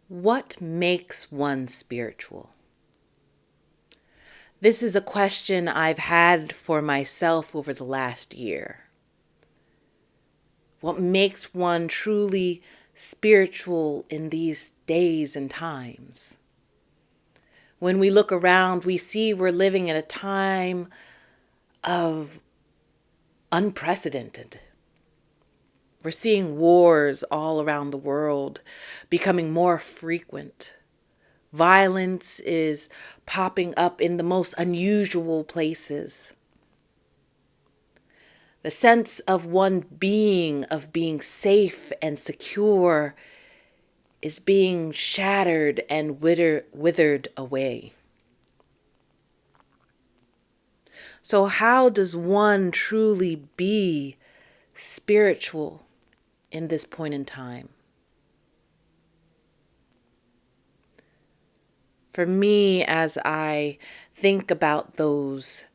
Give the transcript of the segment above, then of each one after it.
What makes one spiritual? This is a question I've had for myself over the last year. What makes one truly spiritual in these days and times? When we look around, we see we're living in a time of unprecedented. We're seeing wars all around the world becoming more frequent. Violence is popping up in the most unusual places. The sense of being safe and secure, is being shattered and withered away. So how does one truly be spiritual in this point in time? For me, as I think about those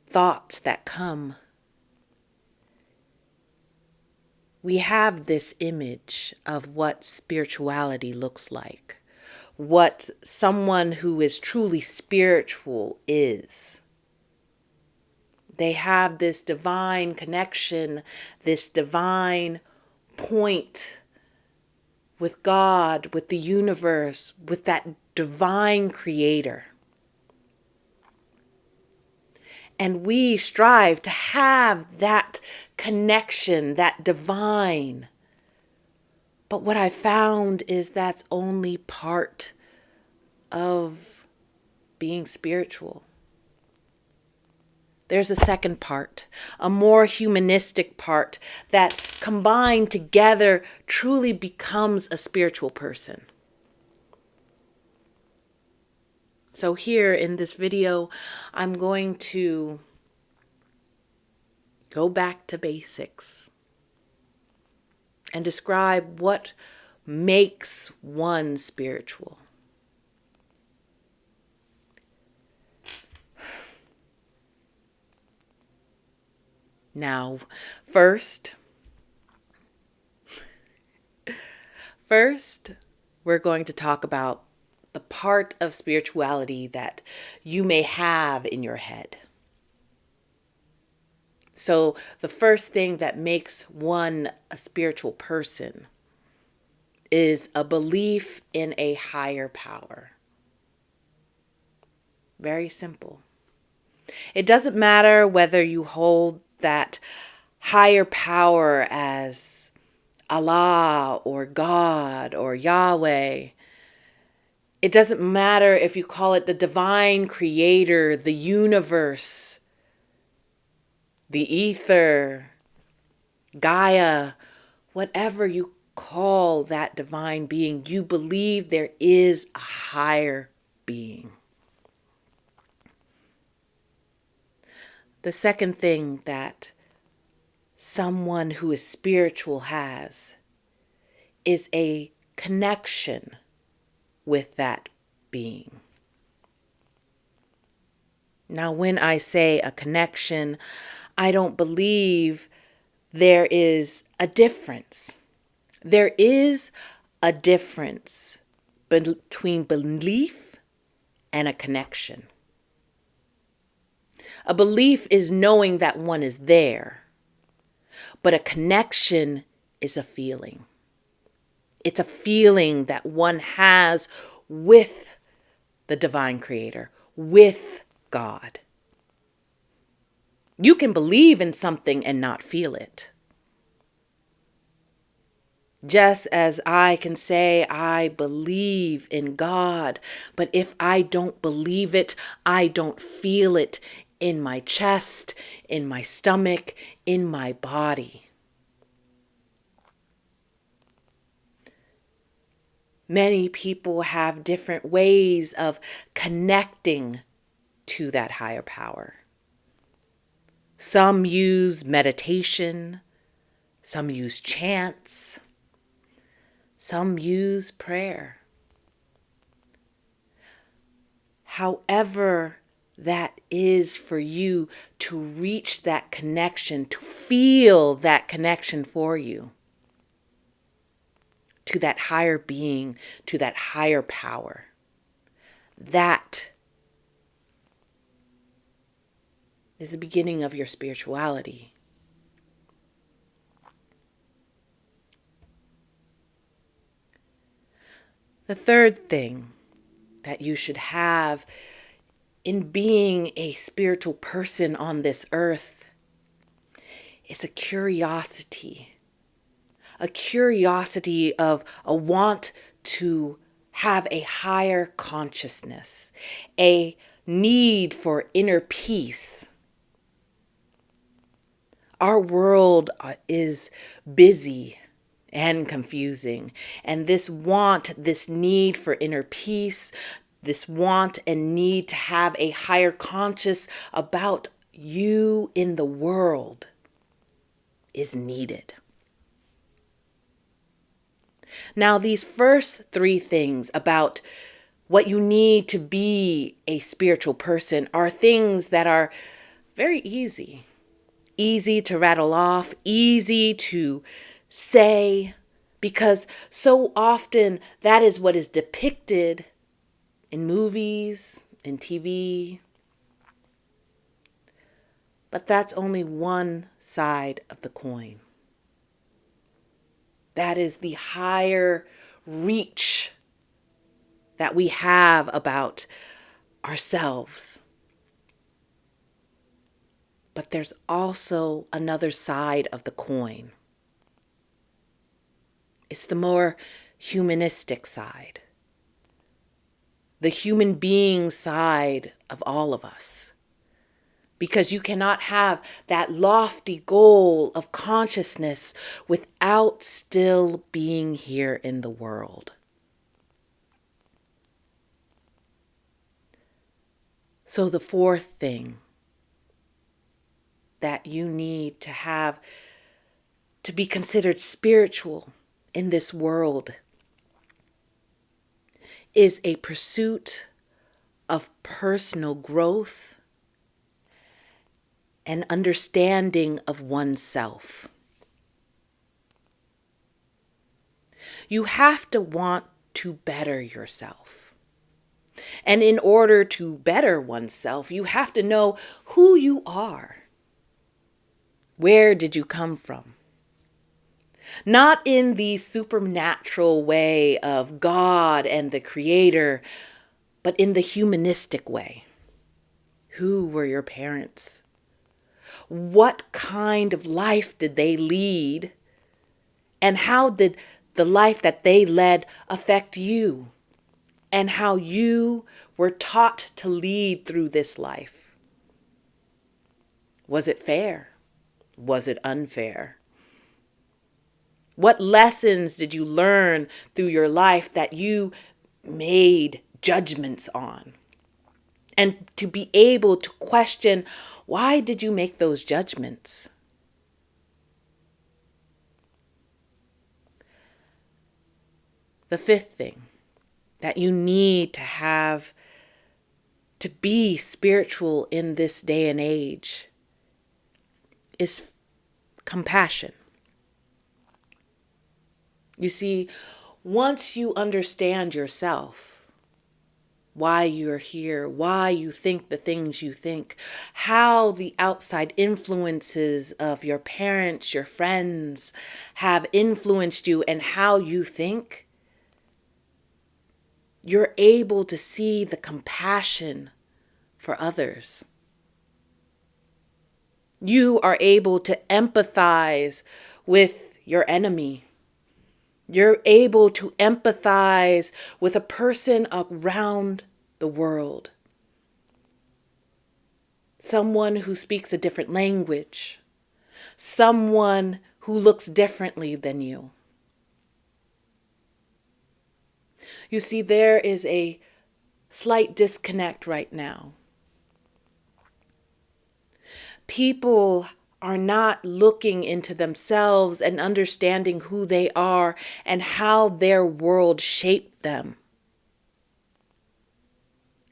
thoughts that come, we have this image of what spirituality looks like, what someone who is truly spiritual is. They have this divine connection, this divine point with God, with the universe, with that divine creator. And we strive to have that connection, that divine. But what I found is that's only part of being spiritual. There's a second part, a more humanistic part that combined together truly becomes a spiritual person. So here in this video, I'm going to go back to basics and describe what makes one spiritual. Now, first, we're going to talk about the part of spirituality that you may have in your head. So the first thing that makes one a spiritual person is a belief in a higher power. Very simple. It doesn't matter whether you hold that higher power as Allah or God or Yahweh. It doesn't matter if you call it the divine creator, the universe, the ether, Gaia, whatever you call that divine being, you believe there is a higher being. The second thing that someone who is spiritual has is a connection with that being. Now, when I say a connection, I don't believe there is a difference. There is a difference between belief and a connection. A belief is knowing that one is there, but a connection is a feeling. It's a feeling that one has with the divine creator, with God. You can believe in something and not feel it. Just as I can say, I believe in God, but if I don't believe it, I don't feel it in my chest, in my stomach, in my body. Many people have different ways of connecting to that higher power. Some use meditation, some use chants, some use prayer. However that is for you to reach that connection, to feel that connection for you, to that higher being, to that higher power. That is the beginning of your spirituality. The third thing that you should have in being a spiritual person on this earth is a curiosity of a want to have a higher consciousness, a need for inner peace. Our world is busy and confusing, and this need for inner peace, this want and need to have a higher conscious about you in the world is needed. Now, these first three things about what you need to be a spiritual person are things that are very easy to rattle off, easy to say, because so often that is what is depicted in movies, in TV. But that's only one side of the coin. That is the higher reach that we have about ourselves. But there's also another side of the coin. It's the more humanistic side, the human being side of all of us. Because you cannot have that lofty goal of consciousness without still being here in the world. So the fourth thing that you need to have to be considered spiritual in this world is a pursuit of personal growth and understanding of oneself. You have to want to better yourself. And in order to better oneself, you have to know who you are. Where did you come from? Not in the supernatural way of God and the Creator, but in the humanistic way. Who were your parents? What kind of life did they lead? And how did the life that they led affect you? And how you were taught to lead through this life? Was it fair? Was it unfair? What lessons did you learn through your life that you made judgments on? And to be able to question, why did you make those judgments? The fifth thing that you need to have to be spiritual in this day and age is compassion. You see, once you understand yourself, why you're here, why you think the things you think, how the outside influences of your parents, your friends have influenced you and how you think, you're able to see the compassion for others. You are able to empathize with your enemy. You're able to empathize with a person around the world. Someone who speaks a different language. Someone who looks differently than you. You see, there is a slight disconnect right now. People are not looking into themselves and understanding who they are and how their world shaped them.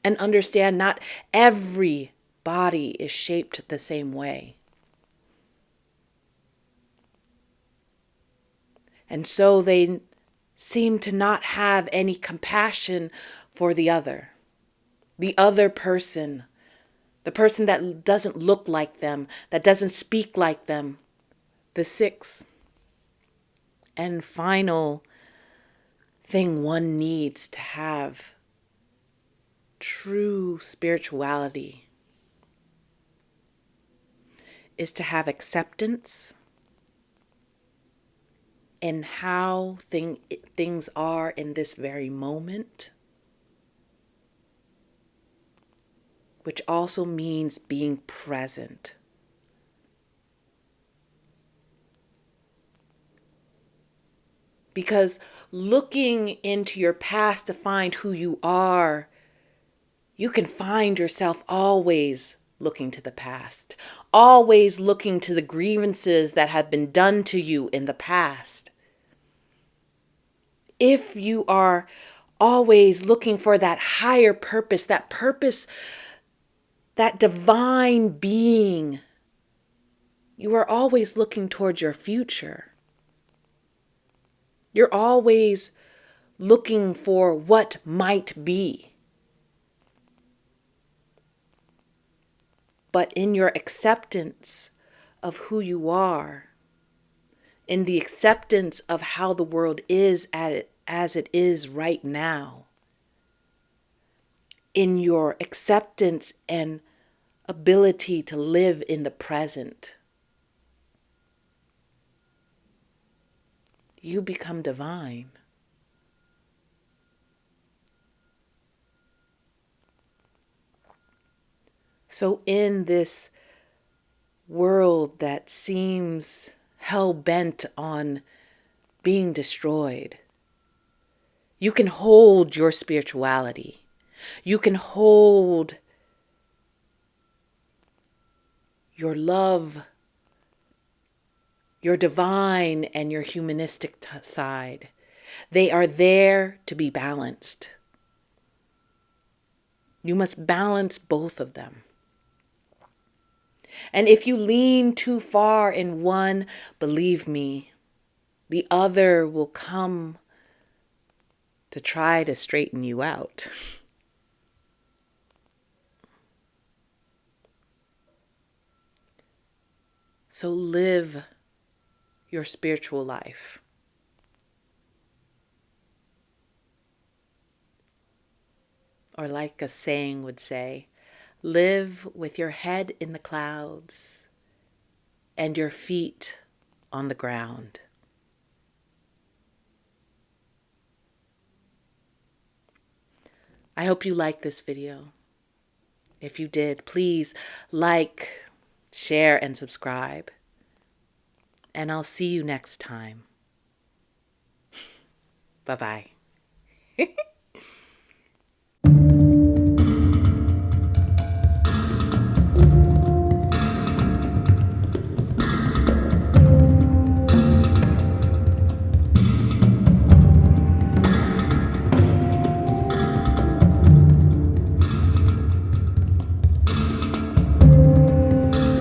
And understand not every body is shaped the same way. And so they seem to not have any compassion for the other person, the person that doesn't look like them, that doesn't speak like them. The sixth and final thing one needs to have true spirituality is to have acceptance in how things are in this very moment, which also means being present. Because looking into your past to find who you are, you can find yourself always looking to the past, always looking to the grievances that have been done to you in the past. If you are always looking for that higher purpose, that divine being, you are always looking towards your future. You're always looking for what might be. But in your acceptance of who you are, in the acceptance of how the world is as it is right now, in your acceptance and ability to live in the present, you become divine. So in this world that seems hell-bent on being destroyed, you can hold your spirituality. You can hold your love, your divine and your humanistic side. They are there to be balanced. You must balance both of them. And if you lean too far in one, believe me, the other will come to try to straighten you out. So live your spiritual life. Or like a saying would say, live with your head in the clouds and your feet on the ground. I hope you liked this video. If you did, please like, share, and subscribe. And I'll see you next time. Bye-bye.